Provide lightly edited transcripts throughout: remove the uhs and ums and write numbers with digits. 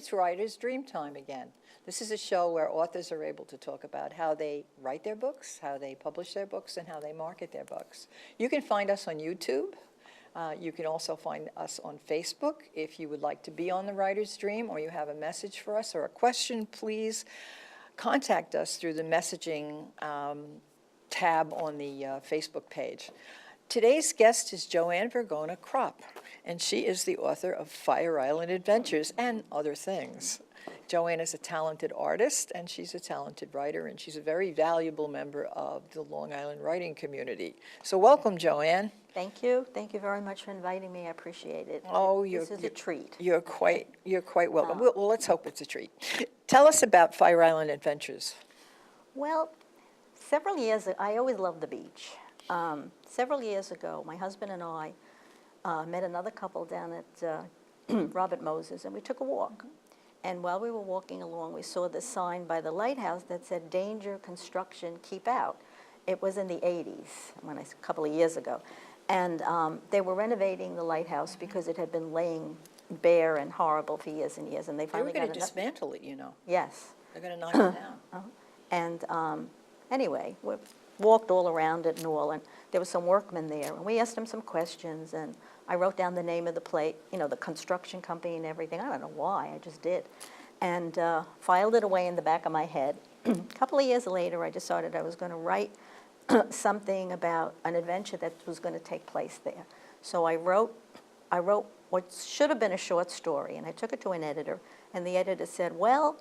it's Writer's Dream Time again. This is a show where authors are able to talk about how they write their books, how they publish their books, and how they market their books. You can find us on YouTube. You can also find us on Facebook. If you would like to be on the Writer's Dream or you have a message for us or a question, please contact us through the messaging tab on the Facebook page. Today's guest is JoAnn Vergona Krapp, and she is the author of Fire Island Adventures and other things. JoAnn is a talented artist, and she's a talented writer, and she's a very valuable member of the Long Island writing community. So welcome, JoAnn. Thank you. Thank you very much for inviting me. I appreciate it. Oh, this is a treat. You're quite welcome. Well, let's hope it's a treat. Tell us about Fire Island Adventures. Well, several years ago, I always loved the beach. Several years ago, my husband and I met another couple down at Robert Moses, and we took a walk. And while we were walking along, we saw this sign by the lighthouse that said, "Danger, construction, keep out." It was in the 80s, a couple of years ago. And they were renovating the lighthouse because it had been laying bare and horrible for years and years. And they finally were going to dismantle it, you know. Yes. They're going to knock it down. And anyway, we walked all around it and all, and there were some workmen there, and we asked them some questions, and I wrote down the name of the place, you know, the construction company and everything. I don't know why, I just did. And filed it away in the back of my head. A couple of years later, I decided I was going to write something about an adventure that was going to take place there. So I wrote what should have been a short story, and I took it to an editor, and the editor said, "Well,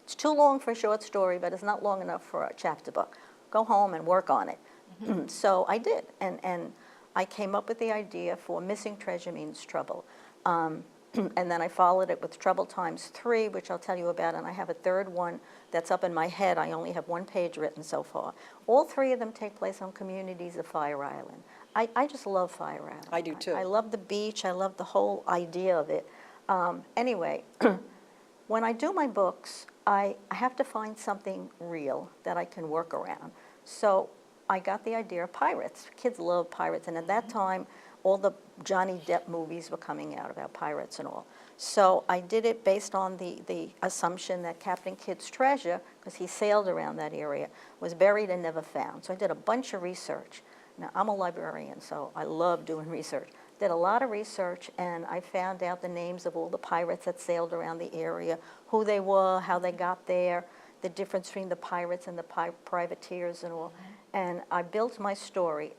it's too long for a short story, but it's not long enough for a chapter book. Go home and work on it." Mm-hmm. So I did, and I came up with the idea for Missing Treasure Means Trouble. And then I followed it with Trouble Times 3, which I'll tell you about, and I have a third one that's up in my head. I only have one page written so far. All three of them take place on communities of Fire Island. I just love Fire Island. I do too. I love the beach. I love the whole idea of it. Anyway, when I do my books, I have to find something real that I can work around. So I got the idea of pirates. Kids love pirates, and at that time, all the Johnny Depp movies were coming out about pirates and all. So I did it based on the assumption that Captain Kidd's treasure, because he sailed around that area, was buried and never found. So I did a bunch of research. Now, I'm a librarian, so I love doing research. Did a lot of research, and I found out the names of all the pirates that sailed around the area, who they were, how they got there, the difference between the pirates and the privateers and all. And I built my story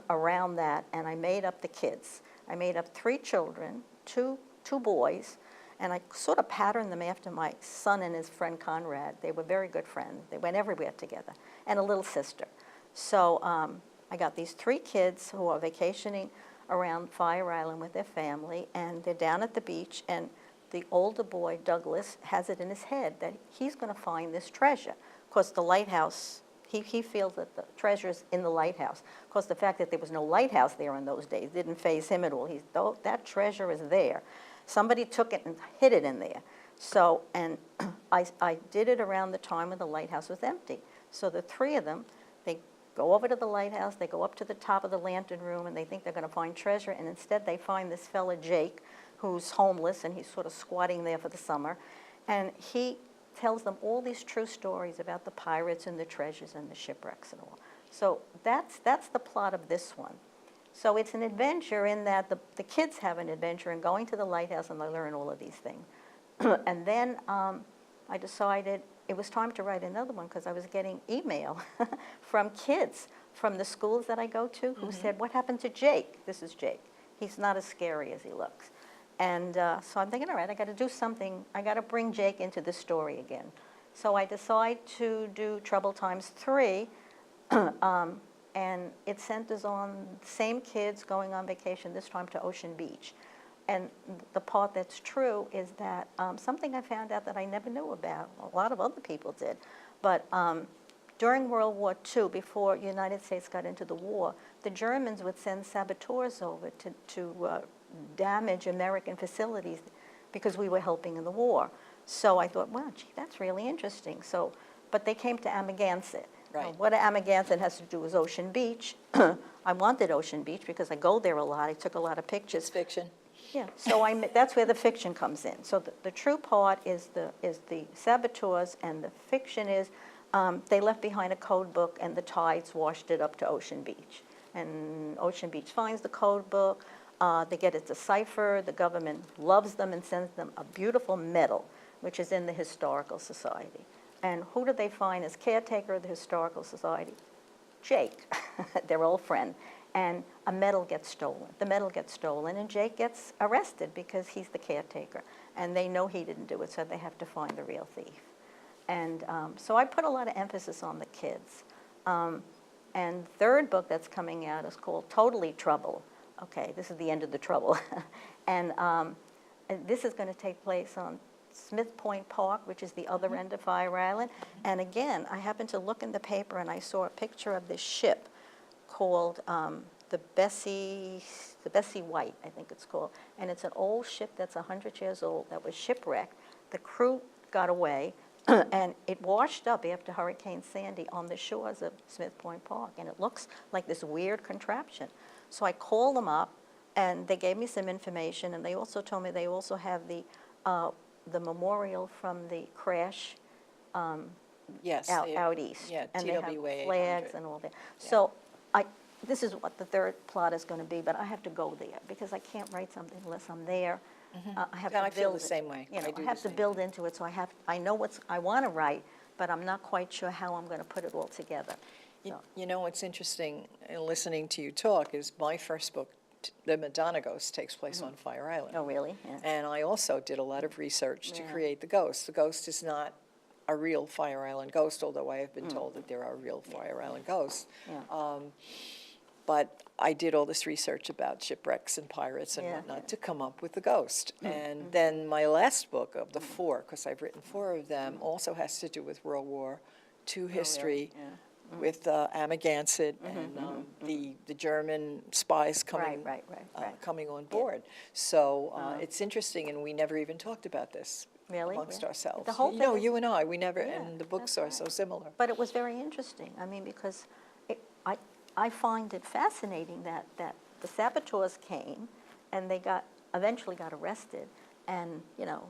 around that, and I made up the kids. I made up 3 children, two boys, and I sort of patterned them after my son and his friend Conrad. They were very good friends. They went everywhere together, and a little sister. So I got these 3 kids who are vacationing around Fire Island with their family, and they're down at the beach, and the older boy, Douglas, has it in his head that he's going to find this treasure. Of course, the lighthouse, he feels that the treasure's in the lighthouse. Of course, the fact that there was no lighthouse there in those days didn't faze him at all. That treasure is there. Somebody took it and hid it in there. So, and I did it around the time when the lighthouse was empty. So the 3 of them, they go over to the lighthouse, they go up to the top of the lantern room, and they think they're going to find treasure, and instead they find this fella, Jake, who's homeless, and he's sort of squatting there for the summer, and he tells them all these true stories about the pirates and the treasures and the shipwrecks and all. So that's the plot of this one. So it's an adventure in that the kids have an adventure in going to the lighthouse, and they learn all of these things. And then I decided it was time to write another one, because I was getting email from kids from the schools that I go to who said, "What happened to Jake?" This is Jake. He's not as scary as he looks. And so I'm thinking, all right, I got to do something. I got to bring Jake into the story again. So I decide to do Trouble Times 3, and it centers on the same kids going on vacation, this time to Ocean Beach. And the part that's true is that something I found out that I never knew about, a lot of other people did, but during World War II, before the United States got into the war, the Germans would send saboteurs over to damage American facilities because we were helping in the war. So I thought, well, gee, that's really interesting. So, but they came to Amagansett. Right. Now, what Amagansett has to do with Ocean Beach. I wanted Ocean Beach because I go there a lot. I took a lot of pictures. It's fiction. Yeah, so that's where the fiction comes in. So the true part is the saboteurs, and the fiction is they left behind a code book and the tides washed it up to Ocean Beach. And Ocean Beach finds the code book, they get it deciphered, the government loves them and sends them a beautiful medal, which is in the Historical Society. And who do they find as caretaker of the Historical Society? Jake, their old friend. And a medal gets stolen. The medal gets stolen, and Jake gets arrested because he's the caretaker. And they know he didn't do it, so they have to find the real thief. And so I put a lot of emphasis on the kids. And third book that's coming out is called Totally Trouble. Okay, this is the end of the trouble. and this is going to take place on Smith Point Park, which is the other end of Fire Island. And again, I happened to look in the paper and I saw a picture of this ship called the Bessie White, I think it's called. And it's an old ship that's 100 years old that was shipwrecked. The crew got away and it washed up after Hurricane Sandy on the shores of Smith Point Park. And it looks like this weird contraption. So I called them up and they gave me some information, and they also told me they also have the memorial from the crash Yes. out east. Yeah, and they have TWA 800. flags and all that. Yeah. So this is what the third plot is going to be, but I have to go there because I can't write something unless I'm there. I have Yeah, to I feel build the it. same way. You know, I do I the have to same build into it, so I know what I want to write, but I'm not quite sure how I'm going to put it all together. So, You know what's interesting in listening to you talk is my first book, The Madonna Ghost, takes place on Fire Island. oh, really? Yeah. And I also did a lot of research to Yeah. create the ghost. The ghost is not a real Fire Island ghost, although I have been told that there are real Fire Island ghosts. Yeah. But I did all this research about shipwrecks and pirates and Yeah, whatnot yeah. to come up with the ghost. And then my last book of the four, because I've written four of them, also has to do with World War II history, Yeah. with Amagansett and the German spies coming Right. coming on board. So it's interesting, and we never even talked about this Really? amongst Yeah. ourselves. The whole You know, thing is- you and I, we never, Yeah, and the books that's are so similar. But it was very interesting. I mean, because I find it fascinating that the saboteurs came and they eventually got arrested, and you know,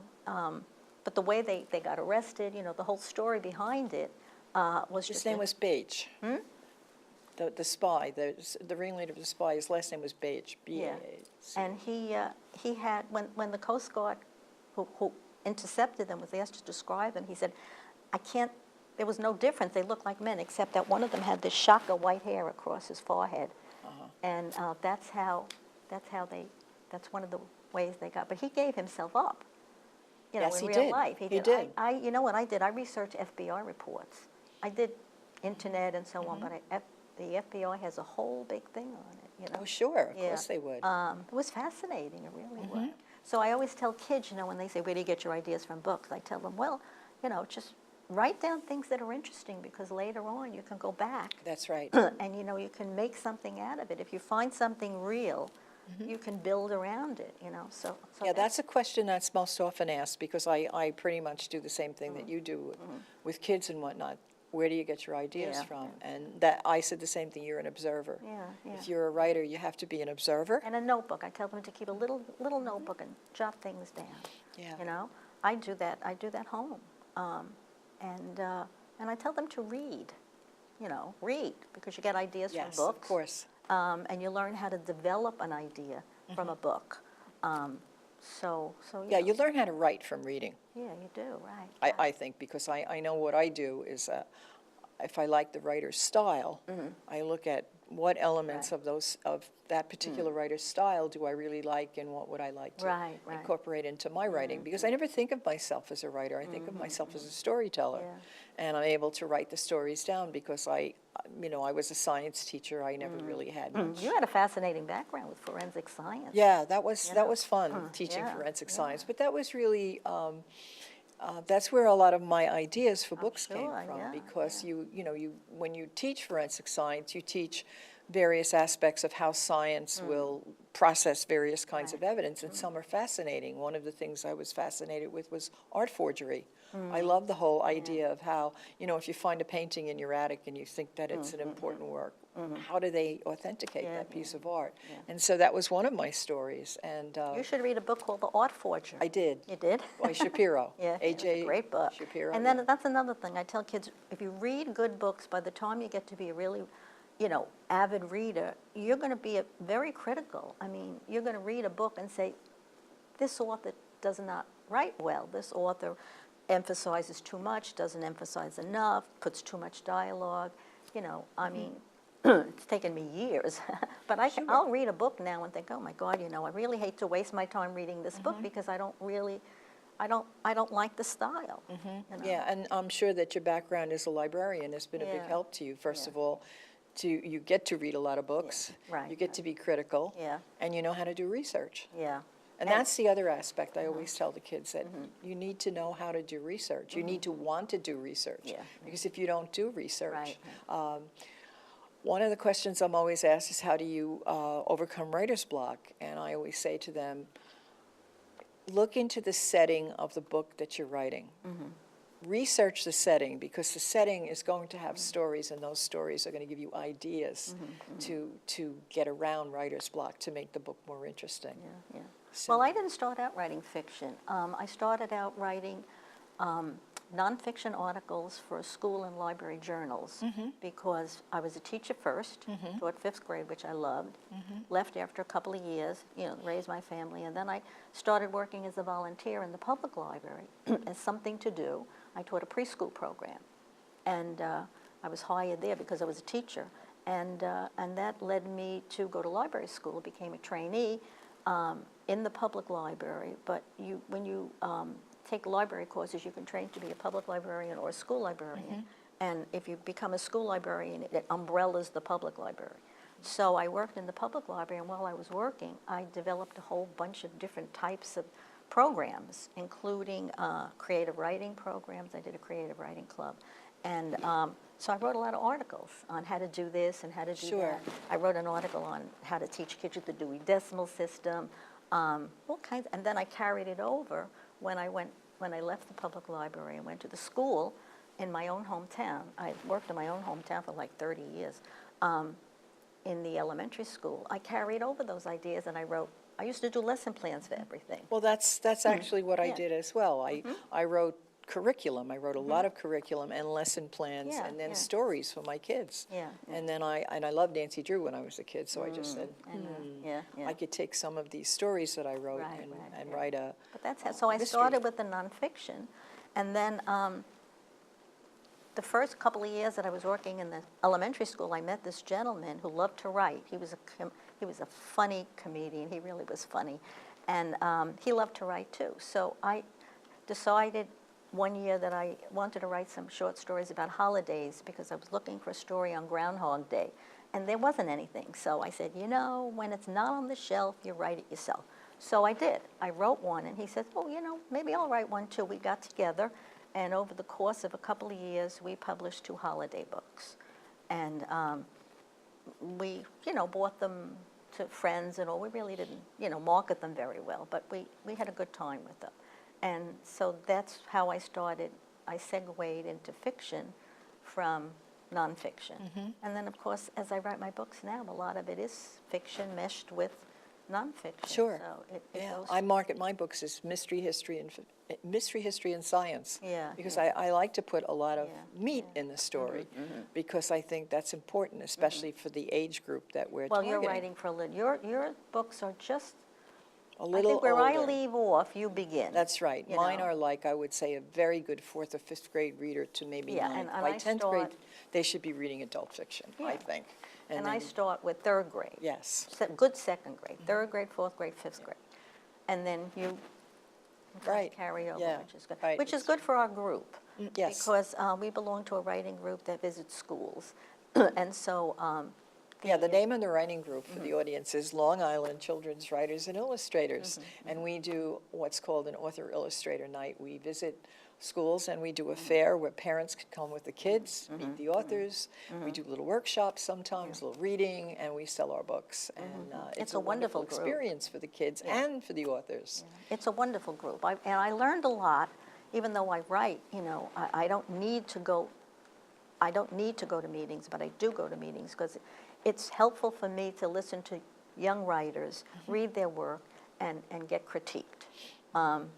but the way they got arrested, you know, the whole story behind it was His just name was Beige. The spy, the ringleader of the spy, his last name was Beige, B-A-A-C. And he had, when the Coast Guard who intercepted them was asked to describe them, he said, there was no difference. They looked like men, except that one of them had this shock of white hair across his forehead. And that's one of the ways they got. But he gave himself up, you know, Yes, in he real did. life. He did. You know what I did? I researched FBI reports. I did internet and so on, but the FBI has a whole big thing on it, you know. Oh, sure, of Yeah. course they would. It was fascinating, it really was. So I always tell kids, you know, when they say, where do you get your ideas from books? I tell them, well, you know, just write down things that are interesting, because later on you can go back That's right. and, you know, you can make something out of it. If you find something real, you can build around it, you know, so Yeah, that's a question that's most often asked, because I pretty much do the same thing that you do with kids and whatnot. Where do you get your ideas Yeah, from? And that I said the same thing, you're an observer. Yeah. If you're a writer, you have to be an observer. And a notebook. I tell them to keep a little notebook and jot things down. Yeah. You know, I do that home. And I tell them to read, you know, read, because you get ideas from Yes, books. of course. And you learn how to develop an idea from a book. Yeah, you learn how to write from reading, Yeah, you do, right. I think, because I know what I do is, if I like the writer's style, I look at what elements Right. of that particular writer's style do I really like, and what would I like to Right. incorporate into my writing, because I never think of myself as a writer. I think of myself as a storyteller. Yeah. And I'm able to write the stories down because I was a science teacher. I never really had much. You had a fascinating background with forensic science. Yeah, that was Yeah. fun, teaching Yeah, forensic yeah. science. But that was really, that's where a lot of my ideas for books came sure, from. yeah, Because when you teach forensic science, you teach various aspects of how science will process various kinds of evidence, and some are fascinating. One of the things I was fascinated with was art forgery. I love the whole idea of how, if you find a painting in your attic and you think that it's an important work, how do they authenticate that piece of art? And so that was one of my stories. And You should read a book called The Art Forger. I did. You did? By Shapiro. Yeah, it's A.J. a great book. Shapiro. And then that's another thing. I tell kids, if you read good books, by the time you get to be a really, avid reader, you're going to be very critical. I mean, you're going to read a book and say, this author does not write well. This author emphasizes too much, doesn't emphasize enough, puts too much dialogue. I mean, it's taken me years, but I'll read a book now and think, oh my God, I really hate to waste my time reading this book because I don't like the style. Yeah, and I'm sure that your background as a librarian has been a big Yeah. help to you. First of all, you get to read a lot of books. Right, You get to be critical. Yeah. And you know how to do research. Yeah. And that's the other aspect I always tell the kids, that you need to know how to do research. You need to want to do research. Yeah. Because if you don't do research, Right. one of the questions I'm always asked is, how do you overcome writer's block? And I always say to them, look into the setting of the book that you're writing. Research the setting, because the setting is going to have stories, and those stories are going to give you ideas to get around writer's block, to make the book more interesting. Yeah. So- Well, I didn't start out writing fiction. I started out writing nonfiction articles for school and library journals because I was a teacher first, taught 5th grade, which I loved, left after a couple of years, raised my family, and then I started working as a volunteer in the public library as something to do. I taught a preschool program, and I was hired there because I was a teacher, and that led me to go to library school, became a trainee in the public library, but when you take library courses, you can train to be a public librarian or a school librarian. And if you become a school librarian, it umbrellas the public library. So I worked in the public library, and while I was working, I developed a whole bunch of different types of programs, including creative writing programs. I did a creative writing club. And so I wrote a lot of articles on how to do this and how to do that. I wrote an article on how to teach kids the Dewey Decimal System, all kinds. And then I carried it over when I left the public library and went to the school in my own hometown. I worked in my own hometown for like 30 years. In the elementary school, I carried over those ideas, and I used to do lesson plans for everything. Well, that's actually what I Yeah. did as well. I wrote curriculum. I wrote a lot of curriculum and lesson plans, Yeah, and then yeah. stories for my kids. Yeah, yeah. And then I loved Nancy Drew when I was a kid, so I just said, Yeah, yeah. I could take some of these stories that I wrote Right, and right, yeah. write a But that's how, so I mystery. started with the nonfiction, and then the first couple of years that I was working in the elementary school, I met this gentleman who loved to write. He was a funny comedian. He really was funny, and he loved to write too. So I decided one year that I wanted to write some short stories about holidays because I was looking for a story on Groundhog Day, and there wasn't anything. So I said, when it's not on the shelf, you write it yourself. So I did. I wrote one, and he said, oh, maybe I'll write one too. We got together, and over the course of a couple of years, we published 2 holiday books. And we, bought them to friends and all. We really didn't, market them very well, but we had a good time with them. And so that's how I started. I segued into fiction from nonfiction. And then, of course, as I write my books now, a lot of it is fiction meshed with nonfiction. Sure. So it Yeah, goes. I market my books as mystery, history, and science. Yeah, Because yeah. I like to put a lot of Yeah, meat in the story, because I think that's important, especially for the age group that we're Well, targeting. you're writing for a little. Your books are just. A little I think where I older. leave off, you begin. That's right. you Mine know. are like, I would say, a very good 4th or 5th grade reader to maybe Yeah, 9th. and By I 10th grade, start- they should be reading adult fiction, I Yeah. think. And I then- start with 3rd grade. Yes, Good 2nd grade, 3rd grade, 4th grade, 5th grade. And then you right. carry over, Yeah, which is good. right. Which is good for our group. Yes. Because we belong to a writing group that visits schools. And so. Yeah, the name of the writing group for the audience is Long Island Children's Writers and Illustrators. And we do what's called an author-illustrator night. We visit schools, and we do a fair where parents can come with the kids, meet the authors. We do little workshops sometimes, little reading, and we sell our books. And it's a wonderful group. experience for the kids and for the authors. It's a wonderful group. And I learned a lot, even though I write, I don't need to go to meetings, but I do go to meetings because it's helpful for me to listen to young writers, read their work, and get critiqued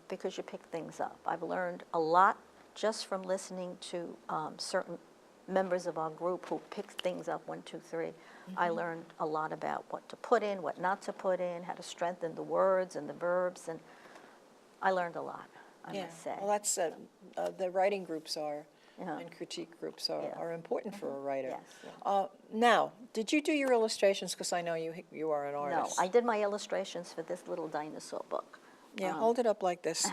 because you pick things up. I've learned a lot just from listening to certain members of our group who picked things up, 1, 2, 3. I learned a lot about what to put in, what not to put in, how to strengthen the words and the verbs, and I learned a lot, I must say. Well, that's, the writing groups are, Yeah. and critique groups are, Yeah. are important for a writer. Yes, Now, did you do your illustrations? Because I know you are an No, artist. I did my illustrations for this little dinosaur book. Yeah, hold it up like this.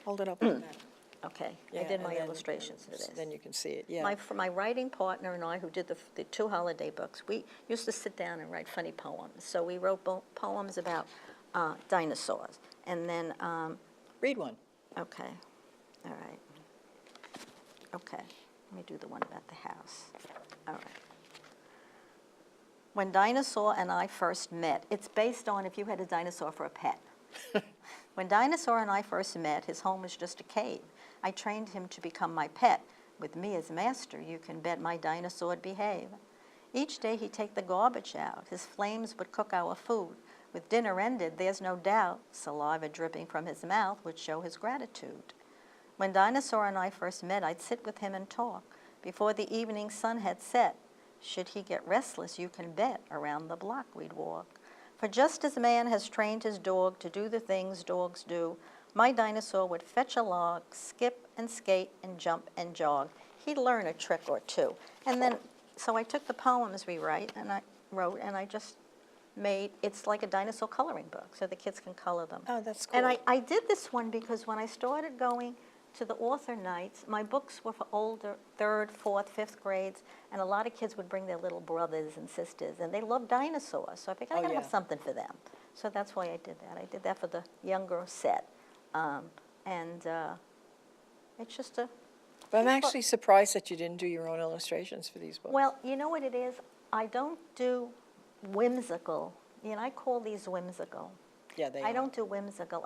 Hold it up like that. Okay, Yeah, I did and my then- illustrations for this. Then you can see it, yeah. For my writing partner and I, who did the 2 holiday books, we used to sit down and write funny poems. So we wrote poems about dinosaurs. And then, Read one. okay, all right. Okay, let me do the one about the house. All right. When Dinosaur and I first met, it's based on if you had a dinosaur for a pet. When Dinosaur and I first met, his home was just a cave. I trained him to become my pet. With me as master, you can bet my dinosaur'd behave. Each day he'd take the garbage out. His flames would cook our food. With dinner ended, there's no doubt, saliva dripping from his mouth would show his gratitude. When Dinosaur and I first met, I'd sit with him and talk. Before the evening sun had set, should he get restless, you can bet around the block we'd walk. For just as man has trained his dog to do the things dogs do, my dinosaur would fetch a log, skip and skate and jump and jog. He'd learn a trick or two. And then, so I took the poems we wrote, and I just made, it's like a dinosaur coloring book, so the kids can color them. Oh, that's cool. And I did this one because when I started going to the author nights, my books were for older 3rd, 4th, 5th grades, and a lot of kids would bring their little brothers and sisters, and they love dinosaurs, so I figured I gotta have something for them. So that's why I did that. I did that for the younger set. It's just a... But I'm actually surprised that you didn't do your own illustrations for these books. Well, you know what it is? I don't do whimsical. I call these whimsical. Yeah, they I are. don't do whimsical.